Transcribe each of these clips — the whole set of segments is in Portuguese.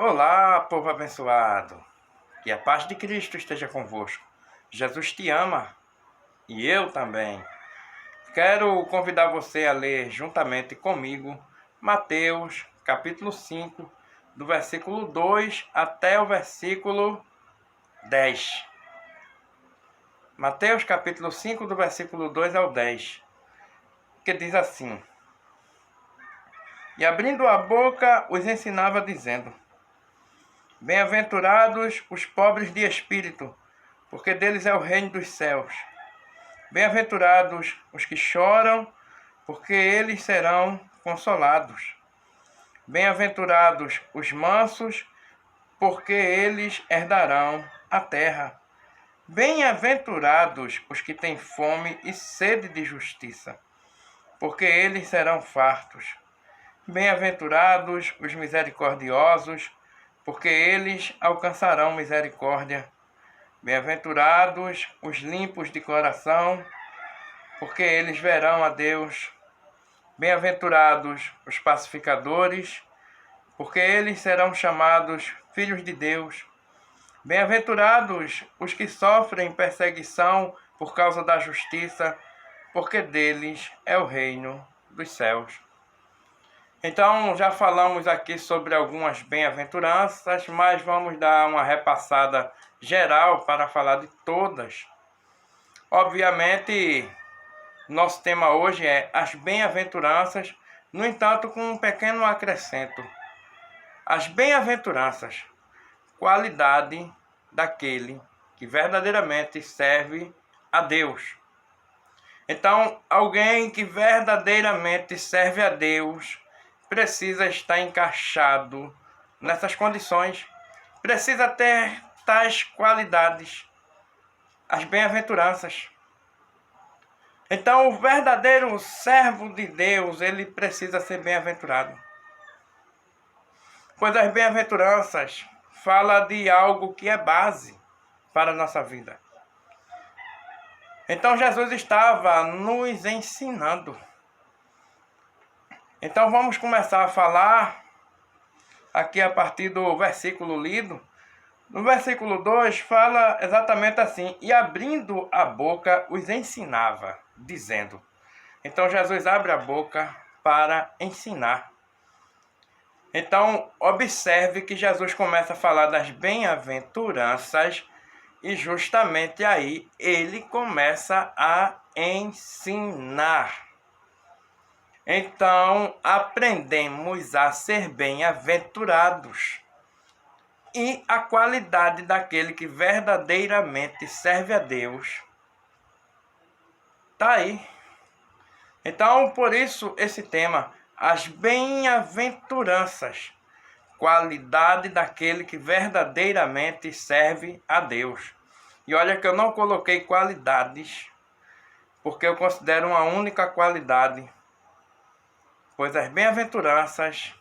Olá, povo abençoado. Que a paz de Cristo esteja convosco. Jesus te ama e eu também. Quero convidar você a ler juntamente comigo Mateus, capítulo 5, do versículo 2 até o versículo 10. Mateus, capítulo 5, do versículo 2 ao 10, que diz assim: E abrindo a boca, os ensinava, dizendo: Bem-aventurados os pobres de espírito, porque deles é o reino dos céus. Bem-aventurados os que choram, porque eles serão consolados. Bem-aventurados os mansos, porque eles herdarão a terra. Bem-aventurados os que têm fome e sede de justiça, porque eles serão fartos. Bem-aventurados os misericordiosos, porque eles alcançarão misericórdia. Bem-aventurados os limpos de coração, porque eles verão a Deus. Bem-aventurados os pacificadores, porque eles serão chamados filhos de Deus. Bem-aventurados os que sofrem perseguição por causa da justiça, porque deles é o reino dos céus. Então, já falamos aqui sobre algumas bem-aventuranças, mas vamos dar uma repassada geral para falar de todas. Obviamente, nosso tema hoje é as bem-aventuranças, no entanto, com um pequeno acrescento. As bem-aventuranças, qualidade daquele que verdadeiramente serve a Deus. Então, alguém que verdadeiramente serve a Deus precisa estar encaixado nessas condições, precisa ter tais qualidades, as bem-aventuranças. Então, o verdadeiro servo de Deus, ele precisa ser bem-aventurado. Pois as bem-aventuranças falam de algo que é base para a nossa vida. Então, Jesus estava nos ensinando. Então vamos começar a falar aqui a partir do versículo lido. No versículo 2 fala exatamente assim: E abrindo a boca os ensinava, dizendo. Então Jesus abre a boca para ensinar. Então observe que Jesus começa a falar das bem-aventuranças e justamente aí ele começa a ensinar. Então, aprendemos a ser bem-aventurados e a qualidade daquele que verdadeiramente serve a Deus está aí. Então, por isso, esse tema, as bem-aventuranças, qualidade daquele que verdadeiramente serve a Deus. E olha que eu não coloquei qualidades, porque eu considero uma única qualidade. Pois as bem-aventuranças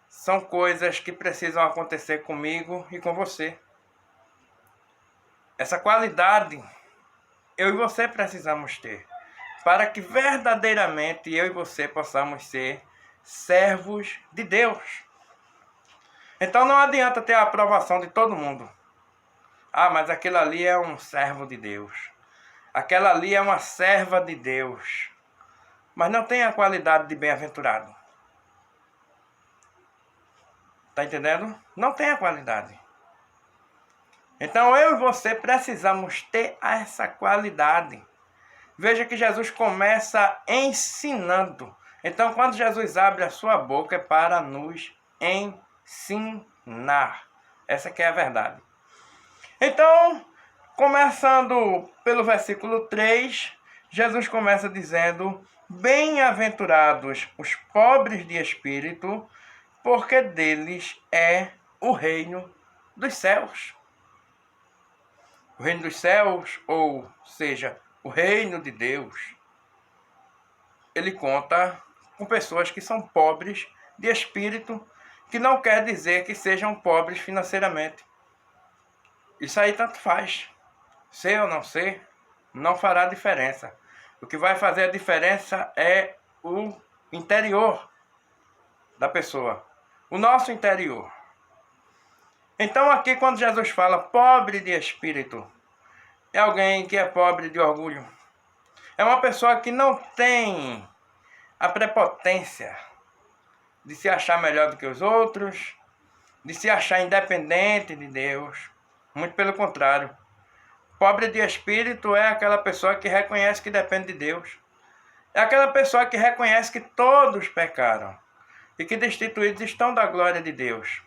são coisas que precisam acontecer comigo e com você. Essa qualidade eu e você precisamos ter, para que verdadeiramente eu e você possamos ser servos de Deus. Então não adianta ter a aprovação de todo mundo. Ah, mas aquele ali é um servo de Deus. Aquela ali é uma serva de Deus. Mas não tem a qualidade de bem-aventurado. Está entendendo? Não tem a qualidade. Então eu e você precisamos ter essa qualidade. Veja que Jesus começa ensinando. Então quando Jesus abre a sua boca é para nos ensinar. Essa que é a verdade. Então, começando pelo versículo 3, Jesus começa dizendo: Bem-aventurados os pobres de espírito, porque deles é o reino dos céus. O reino dos céus, ou seja, o reino de Deus, ele conta com pessoas que são pobres de espírito, que não quer dizer que sejam pobres financeiramente. Isso aí tanto faz. Ser ou não ser, não fará diferença. O que vai fazer a diferença é o interior da pessoa. O nosso interior. Então aqui quando Jesus fala pobre de espírito, é alguém que é pobre de orgulho. É uma pessoa que não tem a prepotência de se achar melhor do que os outros, de se achar independente de Deus. Muito pelo contrário. Pobre de espírito é aquela pessoa que reconhece que depende de Deus. É aquela pessoa que reconhece que todos pecaram e que destituídos estão da glória de Deus.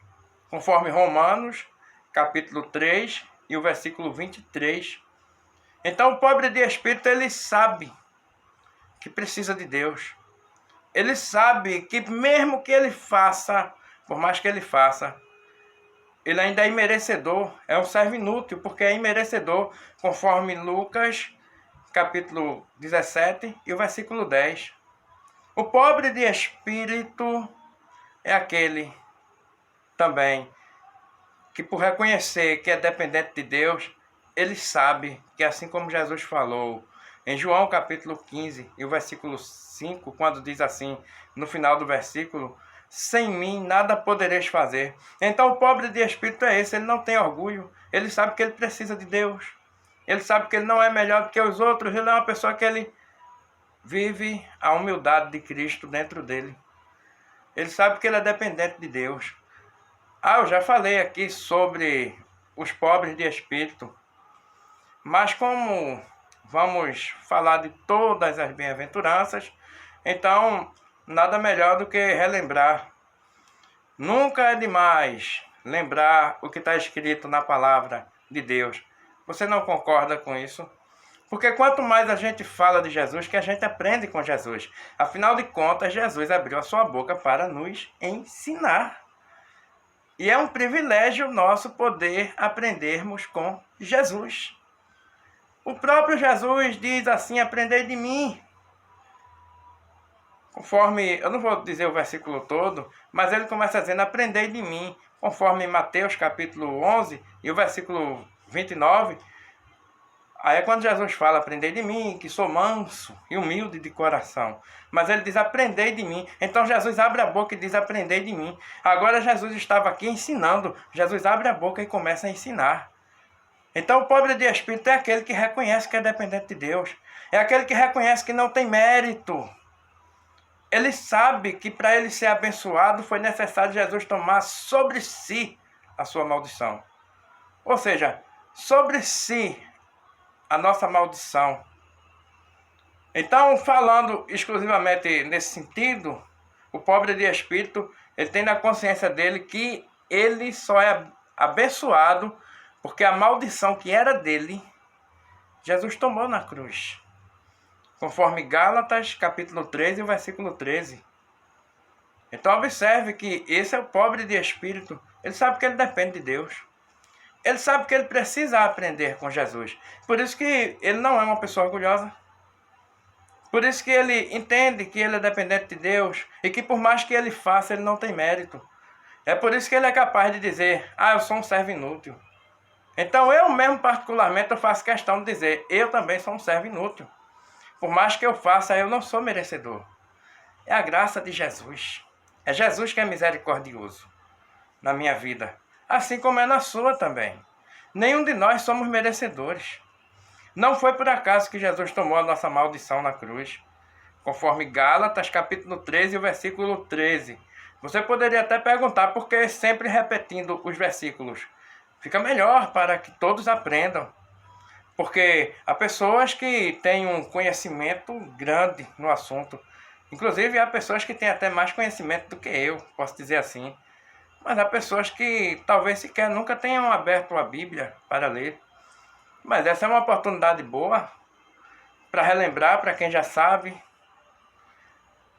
Conforme Romanos, capítulo 3 e o versículo 23. Então o pobre de espírito, ele sabe que precisa de Deus. Ele sabe que mesmo que ele faça, por mais que ele faça, ele ainda é imerecedor, é um servo inútil, porque é imerecedor, conforme Lucas, capítulo 17 e o versículo 10. O pobre de espírito é aquele também que, por reconhecer que é dependente de Deus, ele sabe que, assim como Jesus falou em João capítulo 15 e o versículo 5, quando diz assim, no final do versículo, sem mim nada podereis fazer. Então o pobre de espírito é esse, ele não tem orgulho, ele sabe que ele precisa de Deus, ele sabe que ele não é melhor do que os outros, ele é uma pessoa que ele vive a humildade de Cristo dentro dele. Ele sabe que ele é dependente de Deus. Eu já falei aqui sobre os pobres de espírito, mas como vamos falar de todas as bem-aventuranças, então nada melhor do que relembrar. Nunca é demais lembrar o que está escrito na palavra de Deus. Você não concorda com isso? Porque quanto mais a gente fala de Jesus, que a gente aprende com Jesus. Afinal de contas, Jesus abriu a sua boca para nos ensinar. E é um privilégio nosso poder aprendermos com Jesus. O próprio Jesus diz assim, aprendei de mim. Conforme, eu não vou dizer o versículo todo, mas ele começa dizendo, aprendei de mim. Conforme Mateus capítulo 11 e o versículo 29, aí é quando Jesus fala, aprendei de mim, que sou manso e humilde de coração. Mas ele diz, aprendei de mim. Então Jesus abre a boca e diz, aprendei de mim. Agora Jesus estava aqui ensinando. Jesus abre a boca e começa a ensinar. Então o pobre de espírito é aquele que reconhece que é dependente de Deus. É aquele que reconhece que não tem mérito. Ele sabe que para ele ser abençoado foi necessário Jesus tomar sobre si a sua maldição. Ou seja, sobre si a nossa maldição. Então, falando exclusivamente nesse sentido, o pobre de espírito, ele tem na consciência dele que ele só é abençoado porque a maldição que era dele, Jesus tomou na cruz. Conforme Gálatas, capítulo 13, versículo 13. Então, observe que esse é o pobre de espírito. Ele sabe que ele depende de Deus. Ele sabe que ele precisa aprender com Jesus. Por isso que ele não é uma pessoa orgulhosa. Por isso que ele entende que ele é dependente de Deus e que por mais que ele faça, ele não tem mérito. É por isso que ele é capaz de dizer, eu sou um servo inútil. Então eu mesmo particularmente eu faço questão de dizer, eu também sou um servo inútil. Por mais que eu faça, eu não sou merecedor. É a graça de Jesus. É Jesus que é misericordioso na minha vida. Assim como é na sua também. Nenhum de nós somos merecedores. Não foi por acaso que Jesus tomou a nossa maldição na cruz. Conforme Gálatas, capítulo 13, versículo 13. Você poderia até perguntar por que sempre repetindo os versículos. Fica melhor para que todos aprendam. Porque há pessoas que têm um conhecimento grande no assunto. Inclusive há pessoas que têm até mais conhecimento do que eu, posso dizer assim. Mas há pessoas que talvez sequer nunca tenham aberto a Bíblia para ler. Mas essa é uma oportunidade boa para relembrar para quem já sabe,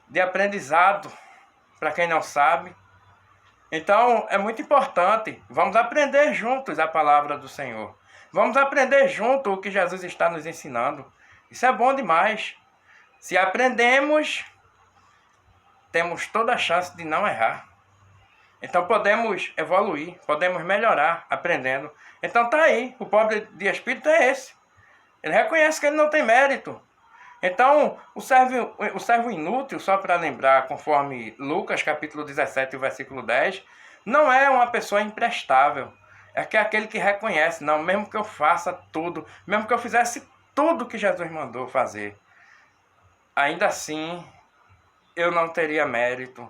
de aprendizado para quem não sabe. Então é muito importante, vamos aprender juntos a palavra do Senhor. Vamos aprender junto o que Jesus está nos ensinando. Isso é bom demais. Se aprendemos, temos toda a chance de não errar. Então podemos evoluir, podemos melhorar aprendendo. Então tá aí, o pobre de espírito é esse. Ele reconhece que ele não tem mérito. Então o servo inútil, só para lembrar, conforme Lucas capítulo 17, versículo 10, não é uma pessoa imprestável. é que é aquele que reconhece, não, mesmo que eu faça tudo, mesmo que eu fizesse tudo que Jesus mandou fazer, ainda assim eu não teria mérito.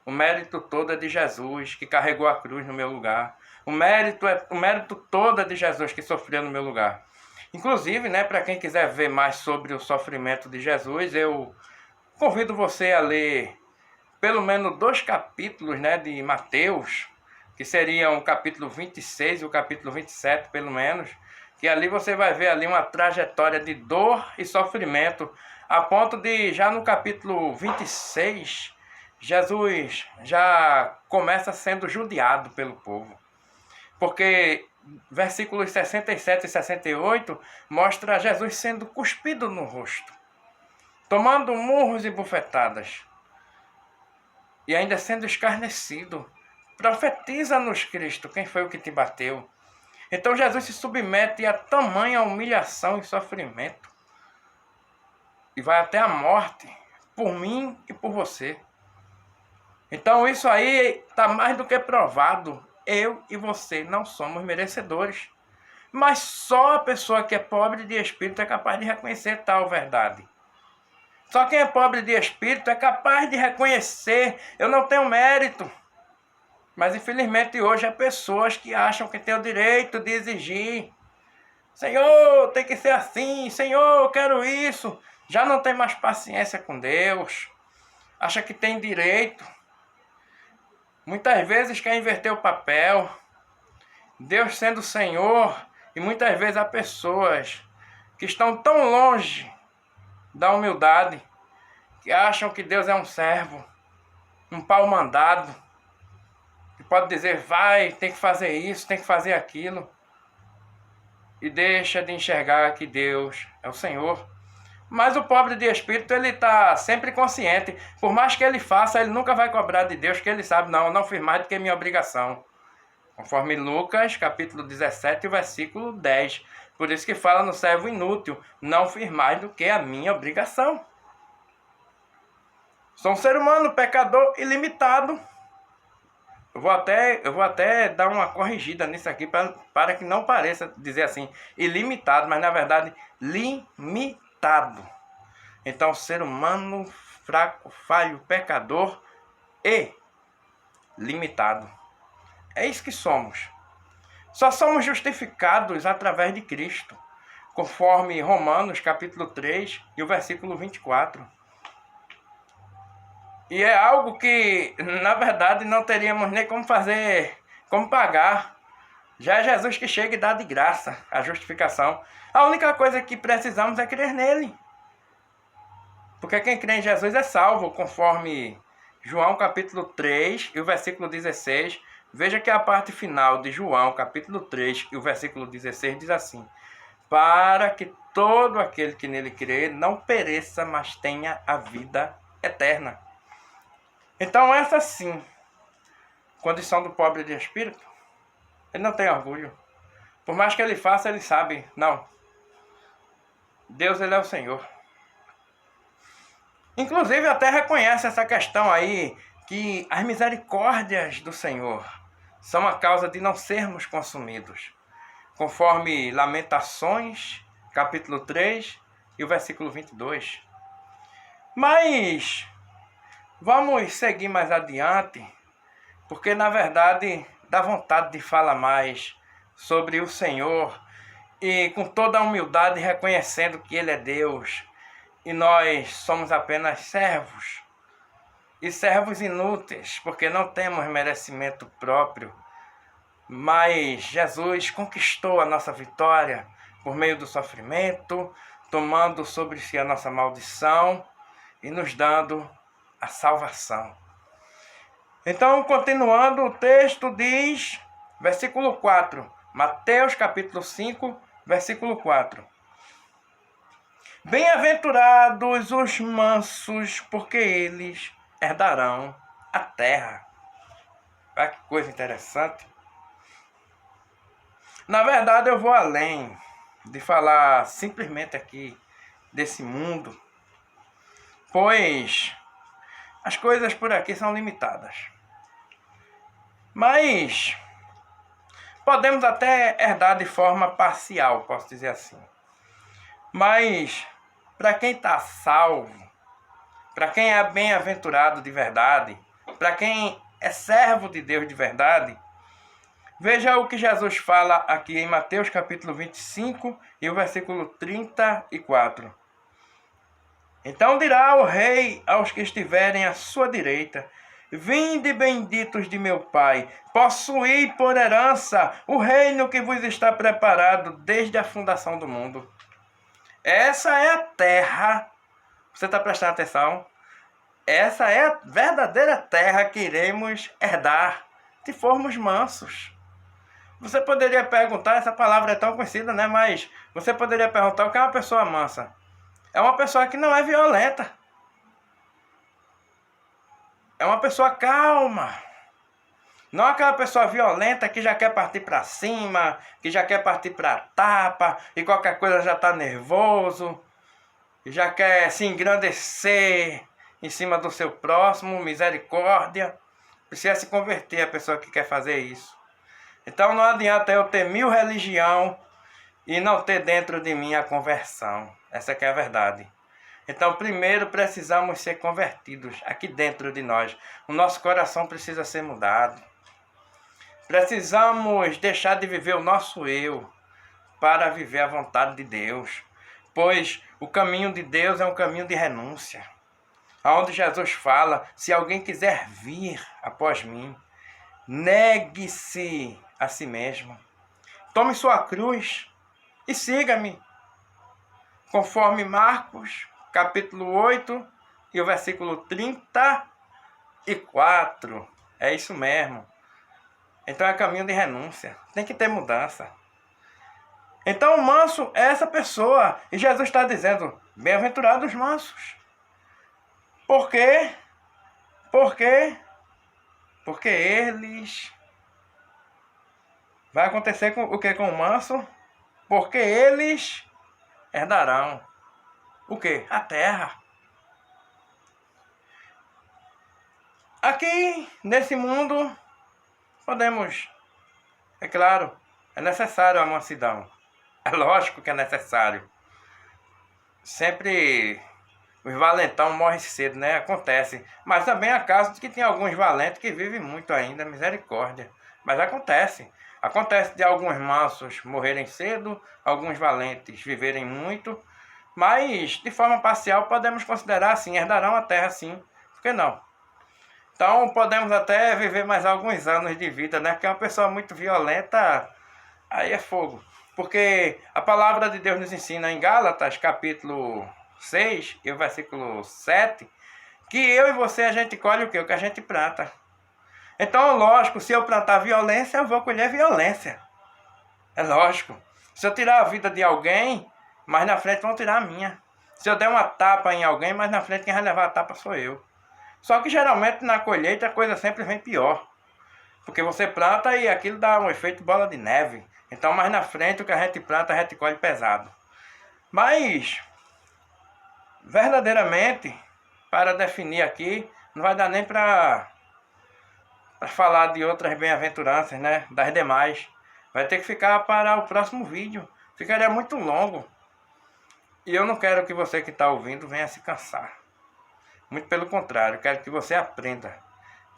O mérito todo é de Jesus, que carregou a cruz no meu lugar. O mérito todo é de Jesus, que sofreu no meu lugar. Inclusive, né, para quem quiser ver mais sobre o sofrimento de Jesus, eu convido você a ler pelo menos 2 capítulos, né, de Mateus, que seriam o capítulo 26 e o capítulo 27, pelo menos, que ali você vai ver ali uma trajetória de dor e sofrimento, a ponto de, já no capítulo 26, Jesus já começa sendo judiado pelo povo. Porque versículos 67 e 68 mostra Jesus sendo cuspido no rosto, tomando murros e bufetadas, e ainda sendo escarnecido. Profetiza-nos, Cristo, quem foi o que te bateu? Então Jesus se submete a tamanha humilhação e sofrimento, e vai até a morte, por mim e por você. Então isso aí está mais do que provado. Eu e você não somos merecedores. Mas só a pessoa que é pobre de espírito é capaz de reconhecer tal verdade. Só quem é pobre de espírito é capaz de reconhecer: eu não tenho mérito. Mas infelizmente hoje há pessoas que acham que têm o direito de exigir. Senhor, tem que ser assim. Senhor, eu quero isso. Já não tem mais paciência com Deus. Acha que tem direito. Muitas vezes quer inverter o papel. Deus sendo o Senhor. E muitas vezes há pessoas que estão tão longe da humildade que acham que Deus é um servo, um pau mandado, que pode dizer, vai, tem que fazer isso, tem que fazer aquilo, e deixa de enxergar que Deus é o Senhor. Mas o pobre de espírito, ele está sempre consciente, por mais que ele faça, ele nunca vai cobrar de Deus, que ele sabe, não, eu não fiz mais do que minha obrigação. Conforme Lucas, capítulo 17, versículo 10. Por isso que fala no servo inútil, não fiz mais do que a minha obrigação. Sou um ser humano, pecador ilimitado. Eu vou até dar uma corrigida nisso aqui, para que não pareça dizer assim, ilimitado, mas na verdade, limitado. Então, ser humano, fraco, falho, pecador e limitado. É isso que somos. Só somos justificados através de Cristo, conforme Romanos capítulo 3 e o versículo 24. E é algo que, na verdade, não teríamos nem como pagar. Já é Jesus que chega e dá de graça a justificação. A única coisa que precisamos é crer nele. Porque quem crê em Jesus é salvo, conforme João capítulo 3 e o versículo 16. Veja que a parte final de João capítulo 3 e o versículo 16 diz assim: para que todo aquele que nele crê não pereça, mas tenha a vida eterna. Então essa sim, condição do pobre de espírito, ele não tem orgulho. Por mais que ele faça, ele sabe, não, Deus, ele é o Senhor. Inclusive até reconhece essa questão aí, que as misericórdias do Senhor são a causa de não sermos consumidos. Conforme Lamentações, capítulo 3 e o versículo 22. Mas vamos seguir mais adiante, porque na verdade dá vontade de falar mais sobre o Senhor e com toda a humildade reconhecendo que Ele é Deus e nós somos apenas servos. E servos inúteis, porque não temos merecimento próprio. Mas Jesus conquistou a nossa vitória por meio do sofrimento, tomando sobre si a nossa maldição e nos dando a salvação. Então, continuando, o texto diz, versículo 4, Mateus capítulo 5, versículo 4. Bem-aventurados os mansos, porque eles herdarão a terra. Olha que coisa interessante. Na verdade, eu vou além de falar simplesmente aqui desse mundo, pois as coisas por aqui são limitadas. Mas podemos até herdar de forma parcial, posso dizer assim. Mas, para quem está salvo, para quem é bem-aventurado de verdade, para quem é servo de Deus de verdade, veja o que Jesus fala aqui em Mateus capítulo 25 e o versículo 34. Então dirá o rei aos que estiverem à sua direita: vinde, benditos de meu Pai, possuí por herança o reino que vos está preparado desde a fundação do mundo. Essa é a terra, você está prestando atenção? Essa é a verdadeira terra que iremos herdar, se formos mansos. Você poderia perguntar, essa palavra é tão conhecida, né? Mas você poderia perguntar o que é uma pessoa mansa. É uma pessoa que não é violenta. É uma pessoa calma. Não aquela pessoa violenta que já quer partir para cima, que já quer partir para tapa, e qualquer coisa já está nervoso, e já quer se engrandecer em cima do seu próximo, misericórdia. Precisa se converter a pessoa que quer fazer isso. Então não adianta eu ter 1000 religiões e não ter dentro de mim a conversão. Essa que é a verdade. Então primeiro precisamos ser convertidos aqui dentro de nós. O nosso coração precisa ser mudado. Precisamos deixar de viver o nosso eu para viver a vontade de Deus. Pois o caminho de Deus é um caminho de renúncia. Onde Jesus fala: se alguém quiser vir após mim, negue-se a si mesmo. Tome sua cruz e siga-me. Conforme Marcos, capítulo 8 e o versículo 34. É isso mesmo. Então é caminho de renúncia. Tem que ter mudança. Então o manso é essa pessoa. E Jesus está dizendo: bem-aventurados os mansos. Por quê? Por quê? Porque eles... Vai acontecer o que com o manso? Porque eles herdarão o quê? A terra. Aqui, nesse mundo, podemos... É claro, é necessário a mansidão. É lógico que é necessário. Sempre... Os valentão morrem cedo, né? Acontece. Mas também há casos de que tem alguns valentes que vivem muito ainda, misericórdia. Mas acontece. Acontece de alguns mansos morrerem cedo, alguns valentes viverem muito. Mas, de forma parcial, podemos considerar assim, herdarão a terra sim. Por que não? Então, podemos até viver mais alguns anos de vida, né? Porque uma pessoa muito violenta, aí é fogo. Porque a palavra de Deus nos ensina em Gálatas, capítulo 6 e o versículo 7, que eu e você a gente colhe o quê? O que a gente planta. Então, lógico, se eu plantar violência, eu vou colher violência. É lógico. Se eu tirar a vida de alguém, mais na frente vão tirar a minha. Se eu der uma tapa em alguém, mais na frente quem vai levar a tapa sou eu. Só que geralmente na colheita a coisa sempre vem pior. Porque você planta e aquilo dá um efeito bola de neve. Então mais na frente o que a gente planta a gente colhe pesado. Mas... verdadeiramente, para definir aqui, não vai dar nem para falar de outras bem-aventuranças, né? Das demais. Vai ter que ficar para o próximo vídeo. Ficaria muito longo. E eu não quero que você que está ouvindo venha se cansar. Muito pelo contrário, quero que você aprenda.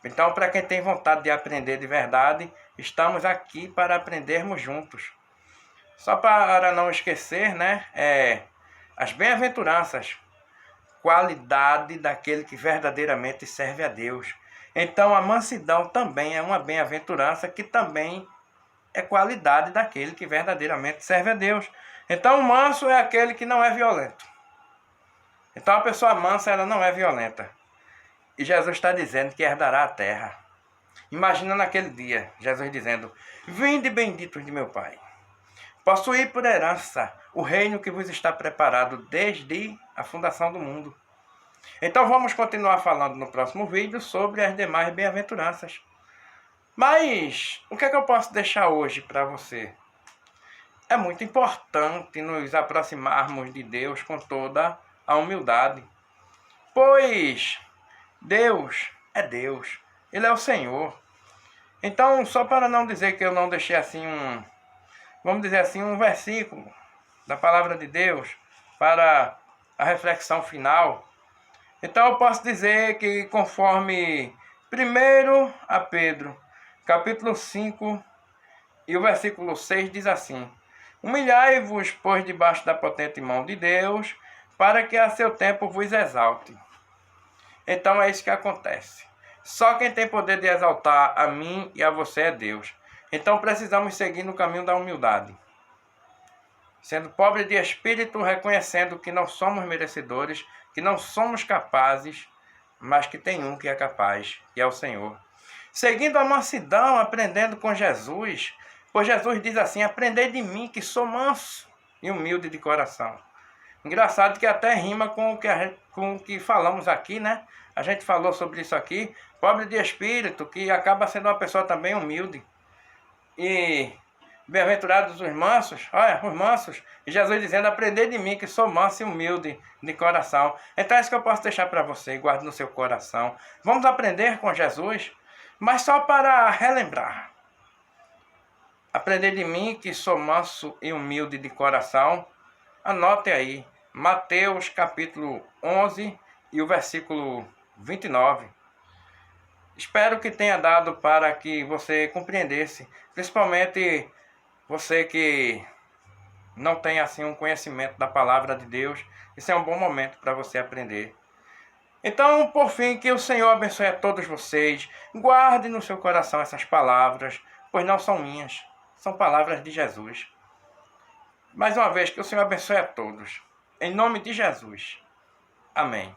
Então, para quem tem vontade de aprender de verdade, estamos aqui para aprendermos juntos. Só para não esquecer, né? As bem-aventuranças. Qualidade daquele que verdadeiramente serve a Deus. Então a mansidão também é uma bem-aventurança que também é qualidade daquele que verdadeiramente serve a Deus. Então o manso é aquele que não é violento. Então a pessoa mansa ela não é violenta. E Jesus está dizendo que herdará a terra. Imagina naquele dia, Jesus dizendo: vinde benditos de meu Pai, possuí por herança o reino que vos está preparado desde a fundação do mundo. Então vamos continuar falando no próximo vídeo sobre as demais bem-aventuranças. Mas o que é que eu posso deixar hoje para você? É muito importante nos aproximarmos de Deus com toda a humildade. Pois Deus é Deus. Ele é o Senhor. Então, só para não dizer que eu não deixei assim vamos dizer assim, um versículo da palavra de Deus para a reflexão final. Então eu posso dizer que conforme 1 a Pedro, capítulo 5 e o versículo 6 diz assim: humilhai-vos, pois, debaixo da potente mão de Deus, para que a seu tempo vos exalte. Então é isso que acontece. Só quem tem poder de exaltar a mim e a você é Deus. Então precisamos seguir no caminho da humildade. Sendo pobre de espírito, reconhecendo que não somos merecedores, que não somos capazes, mas que tem um que é capaz, que é o Senhor. Seguindo a mansidão, aprendendo com Jesus, pois Jesus diz assim: aprendei de mim, que sou manso e humilde de coração. Engraçado que até rima com o que falamos aqui, né? A gente falou sobre isso aqui. Pobre de espírito, que acaba sendo uma pessoa também humilde. E bem-aventurados os mansos, olha, os mansos. E Jesus dizendo: aprendei de mim, que sou manso e humilde de coração. Então é isso que eu posso deixar para você, guarde no seu coração. Vamos aprender com Jesus, mas só para relembrar. Aprendei de mim, que sou manso e humilde de coração. Anote aí, Mateus capítulo 11 e o versículo 29. Espero que tenha dado para que você compreendesse, principalmente você que não tem assim um conhecimento da palavra de Deus. Isso é um bom momento para você aprender. Então, por fim, que o Senhor abençoe a todos vocês. Guarde no seu coração essas palavras, pois não são minhas, são palavras de Jesus. Mais uma vez, que o Senhor abençoe a todos. Em nome de Jesus. Amém.